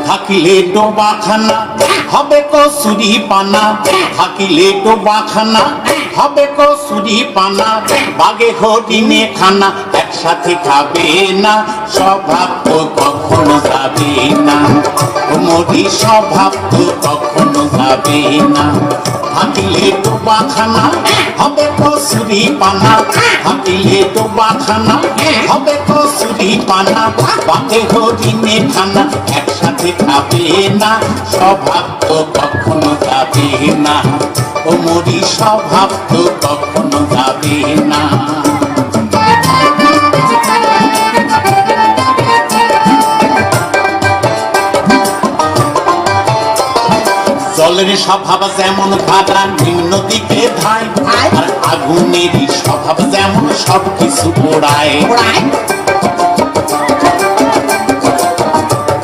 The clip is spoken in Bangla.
থাকিলে ডোবাখানা হবে কসুরি পানা, থাকিলে ডোবাখানা হবে কসুরি পানা, বাগে হরিণে খানা একসাথে খাবে না, স্বভাব তো কখনো যাবে না, মরি স্বভাব তো কখনো যাবে না। থাকিলে ডোবাখানা হবে কসুরি পানা, থাকিলে ডোবাখানা হবে কসুরি পানা, বাগে হরিণে খানা একসাথে খাবে না, স্বভাব তো কখনো যাবে না, ও মরি স্বভাব তো কখনো যাবে না। জলের স্বভাব যেমন খাড়া নিম্ন দিকে ধায়, আর আগুনেরই স্বভাব যেমন সবকিছু পোড়ায়।